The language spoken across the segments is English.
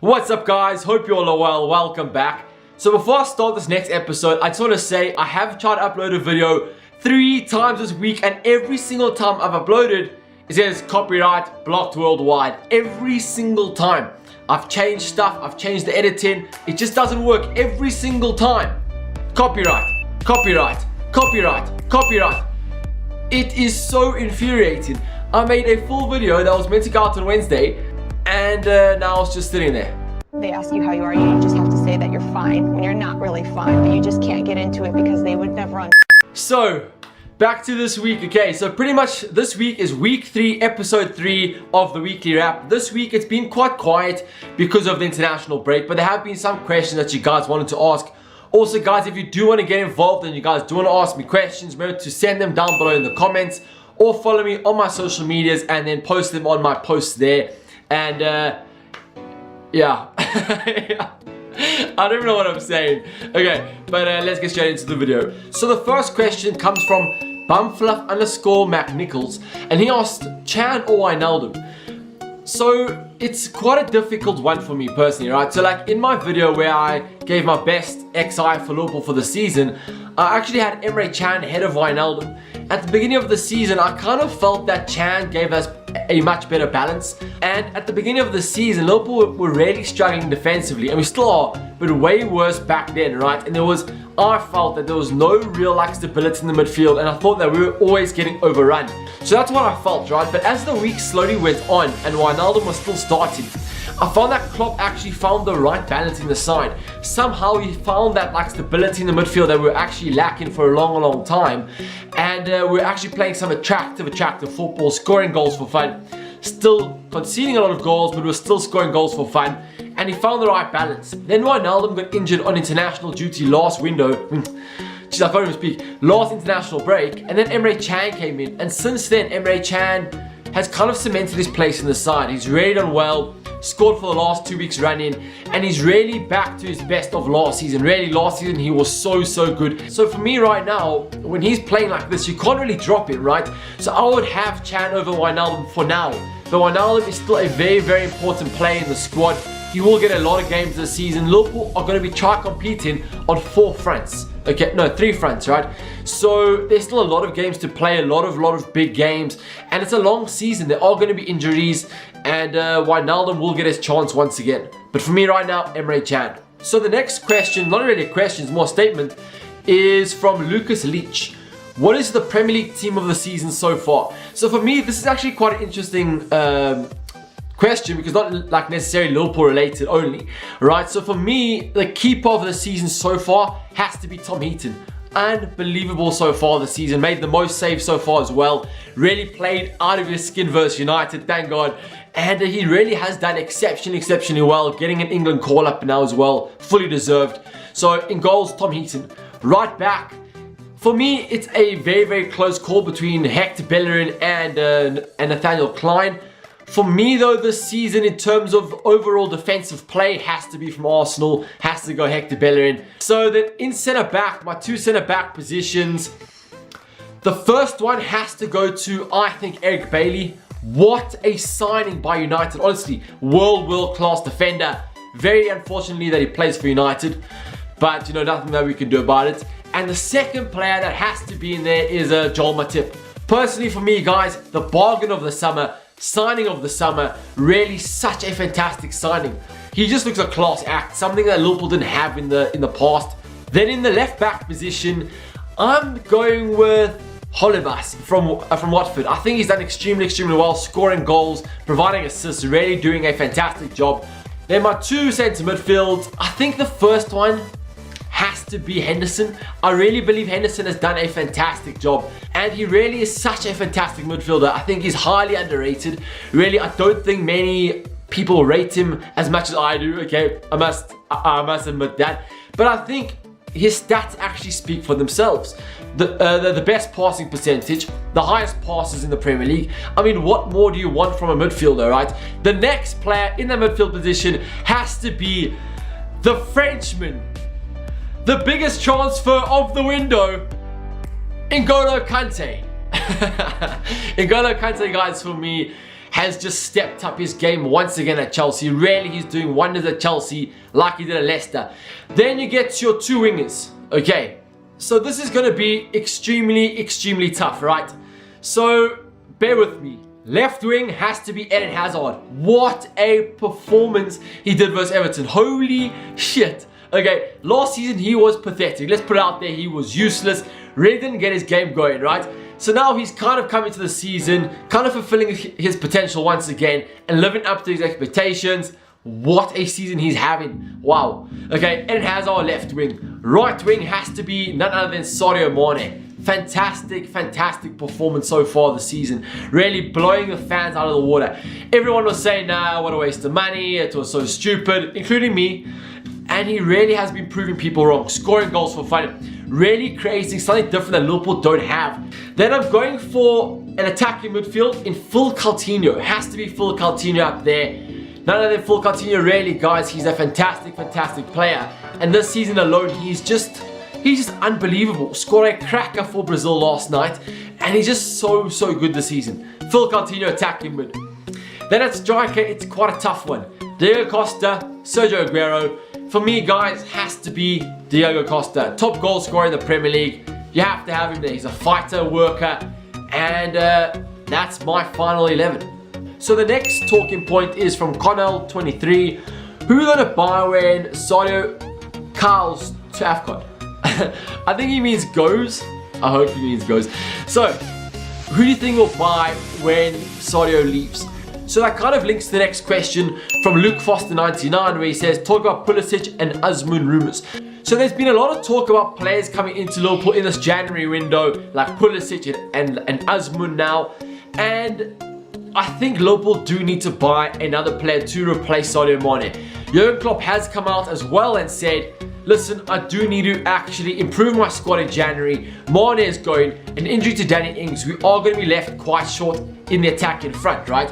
What's up guys, hope you all are well, welcome back. So before I start this next episode, I just want to say I have tried to upload a video 3 times this week, and every single time I've uploaded, it says copyright blocked worldwide. Every single time. I've changed stuff, I've changed the editing, it just doesn't work every single time. Copyright, copyright, copyright, copyright. It is so infuriating. I made a full video that was meant to go out on Wednesday, and now it's just sitting there. They ask you how you are, you just have to say that you're fine when you're not really fine, but you just can't get into it because they would never So, back to this week. Okay, so pretty much this week is week 3, episode 3 of the weekly wrap. This week it's been quite quiet because of the international break, but there have been some questions that you guys wanted to ask. Also guys, if you do want to get involved and you guys do want to ask me questions, remember to send them down below in the comments or follow me on my social medias and then post them on my posts there. And yeah. I don't even know what I'm saying. Okay, but let's get straight into the video. So the first question comes from Bumfluff_MacNichols, and he asked Chan or Wijnaldum. So it's quite a difficult one for me personally, right? So like in my video where I gave my best XI for Liverpool for the season, I actually had Emre Can ahead of Wijnaldum. At the beginning of the season, I kind of felt that Can gave us a much better balance, and at the beginning of the season Liverpool were really struggling defensively, and we still are, but way worse back then, right? And I felt that there was no real like stability in the midfield, and I thought that we were always getting overrun. So that's what I felt, right? But as the week slowly went on and Wijnaldum was still starting, I found that Klopp actually found the right balance in the side. Somehow he found that like stability in the midfield that we were actually lacking for a long time, and we're actually playing some attractive football, scoring goals for fun, still conceding a lot of goals, but we're still scoring goals for fun, and he found the right balance. Then Wijnaldum got injured on international duty last window. Jeez, I can't even speak. Last international break, and then Emre Can came in, and since then Emre Can has kind of cemented his place in the side. He's really done well, scored for the last 2 weeks running, and he's really back to his best of last season. Really, last season he was so good. So for me right now, when he's playing like this, you can't really drop it, right? So I would have Can over Wijnaldum for now. But Wijnaldum is still a very important player in the squad. He will get a lot of games this season. Liverpool are going to be competing on 4 fronts. Okay, no, 3 fronts, right? So there's still a lot of games to play, a lot of big games, and it's a long season. There are going to be injuries, and Wijnaldum will get his chance once again. But for me right now, Emre Can. So the next question, not really a question, it's more a statement, is from Lucas Leach. What is the Premier League team of the season so far? So for me, this is actually quite an interesting question, because not like necessarily Liverpool related only, right? So for me, the keeper of the season so far has to be Tom Heaton. Unbelievable so far this season, made the most saves so far as well, really played out of his skin versus United, thank God, and he really has done exceptionally well, getting an England call up now as well, fully deserved. So in goals, Tom Heaton. Right back, for me it's a very close call between Hector Bellerin and Nathaniel Klein. For me though, this season in terms of overall defensive play has to be from Arsenal, has to go Hector Bellerin. So then in centre back, my 2 centre back positions, the first one has to go to, I think, Eric Bailly. What a signing by United, honestly, world class defender. Very unfortunately that he plays for United, but you know, nothing that we can do about it. And the second player that has to be in there is Joel Matip. Personally for me guys, the bargain of the summer, signing of the summer, really such a fantastic signing. He just looks a class act, something that Liverpool didn't have in the past. Then in the left back position, I'm going with Holebas from Watford. I think he's done extremely well, scoring goals, providing assists, really doing a fantastic job. Then my 2 centre midfields, I think the first one has to be Henderson. I really believe Henderson has done a fantastic job, and he really is such a fantastic midfielder. I think he's highly underrated. Really, I don't think many people rate him as much as I do, okay? I must admit that. But I think his stats actually speak for themselves. The best passing percentage, the highest passes in the Premier League. I mean, what more do you want from a midfielder, right? The next player in the midfield position has to be the Frenchman, the biggest transfer of the window, N'Golo Kante. N'Golo Kante, guys, for me, has just stepped up his game once again at Chelsea. Really, he's doing wonders at Chelsea like he did at Leicester. Then you get to your two wingers. Okay, so this is going to be extremely tough, right? So bear with me. Left wing has to be Eden Hazard. What a performance he did versus Everton. Holy shit. Okay, last season he was pathetic. Let's put it out there, he was useless. Really didn't get his game going, right? So now he's kind of coming to the season, kind of fulfilling his potential once again and living up to his expectations. What a season he's having. Wow. Okay, Eden Hazard left wing. Right wing has to be none other than Sadio Mane. Fantastic performance so far this season. Really blowing the fans out of the water. Everyone was saying, nah, what a waste of money. It was so stupid, including me. And he really has been proving people wrong. Scoring goals for fun. Really creating something different that Liverpool don't have. Then I'm going for an attacking midfield in full Coutinho. It has to be full Coutinho up there. None other than full Coutinho, really, guys. He's a fantastic player. And this season alone, he's just unbelievable. Scored a cracker for Brazil last night. And he's just so good this season. Full Coutinho attacking mid. Then at striker, it's quite a tough one. Diego Costa, Sergio Aguero. For me, guys, has to be Diego Costa. Top goal scorer in the Premier League. You have to have him there. He's a fighter, worker. And that's my final 11. So the next talking point is from Connell23. Who are you going to buy when Sadio calls to AFCON? I think he means goes. I hope he means goes. So, who do you think will buy when Sadio leaves? So that kind of links to the next question from Luke Foster 99, where he says, talk about Pulisic and Azmoun rumours. So there's been a lot of talk about players coming into Liverpool in this January window, like Pulisic and Azmoun now. And I think Liverpool do need to buy another player to replace Sadio Mane. Jurgen Klopp has come out as well and said, listen, I do need to actually improve my squad in January. Mane is going, an injury to Danny Ings. We are going to be left quite short in the attack in front, right?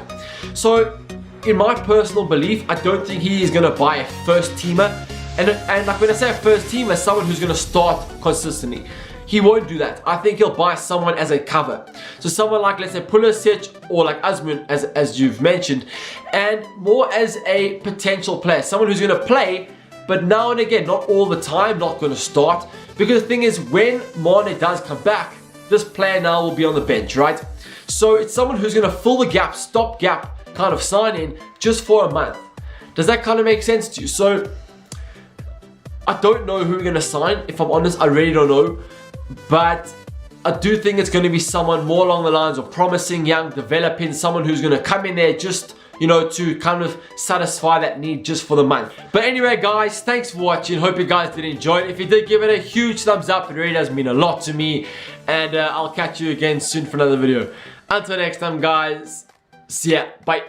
So, in my personal belief, I don't think he is going to buy a first teamer. And like when I say a first teamer, someone who's going to start consistently. He won't do that. I think he'll buy someone as a cover. So someone like, let's say, Pulisic or like Azmoun, as you've mentioned. And more as a potential player. Someone who's going to play, but now and again, not all the time, not going to start. Because the thing is, when Mane does come back, this player now will be on the bench, right? So it's someone who's going to fill the gap, stopgap kind of sign in just for a month. Does that kind of make sense to you? So I don't know who we're going to sign. If I'm honest, I really don't know. But I do think it's going to be someone more along the lines of promising, young, developing, someone who's going to come in there just, you know, to kind of satisfy that need just for the month. But anyway, guys, thanks for watching. Hope you guys did enjoy it. If you did, give it a huge thumbs up. It really does mean a lot to me. And I'll catch you again soon for another video. Until next time, guys. See ya. Bye.